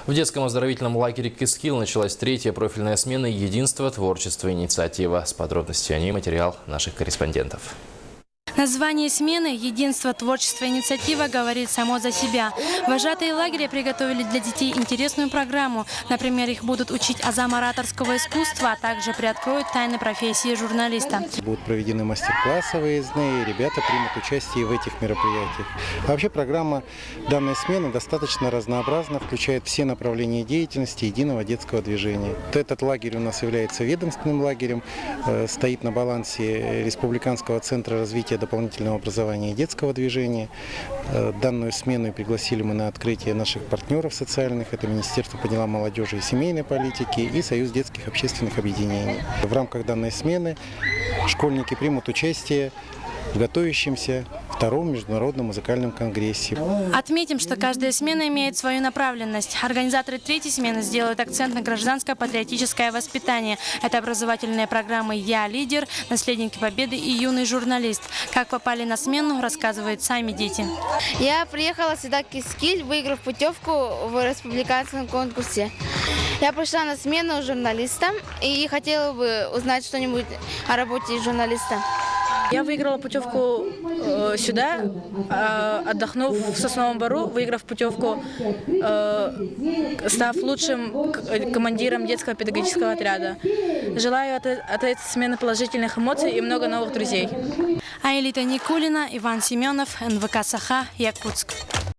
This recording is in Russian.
В детском оздоровительном лагере «Кыскил» началась третья профильная смена «Единство, творчество, инициатива». С подробностями о ней материал наших корреспондентов. Название смены «Единство, творчество, инициатива» говорит само за себя. Вожатые лагеря приготовили для детей интересную программу. Например, их будут учить азам ораторского искусства, а также приоткроют тайны профессии журналиста. Будут проведены мастер-классы выездные, ребята примут участие в этих мероприятиях. А вообще программа данной смены достаточно разнообразна, включает все направления деятельности единого детского движения. Этот лагерь у нас является ведомственным лагерем, стоит на балансе Республиканского центра развития дополнительного образования и детского движения. Данную смену пригласили мы на открытие наших партнеров социальных. Это Министерство по делам молодежи и семейной политики и Союз детских общественных объединений. В рамках данной смены школьники примут участие в готовящемся втором международном музыкальном конгрессе. Отметим, что каждая смена имеет свою направленность. Организаторы третьей смены сделают акцент на гражданско-патриотическое воспитание. Это образовательные программы «Я лидер», «Наследники Победы» и «Юный журналист». Как попали на смену, рассказывают сами дети. Я приехала сюда в Кыскил, выиграв путевку в республиканском конкурсе. Я пришла на смену журналистам и хотела бы узнать что-нибудь о работе журналиста. Я выиграла путевку сюда, отдохнув в Сосновом Бору, выиграв путевку, став лучшим командиром детского педагогического отряда. Желаю от этой смены положительных эмоций и много новых друзей. Аэлита Никулина, Иван Семенов, НВК «Саха», Якутск.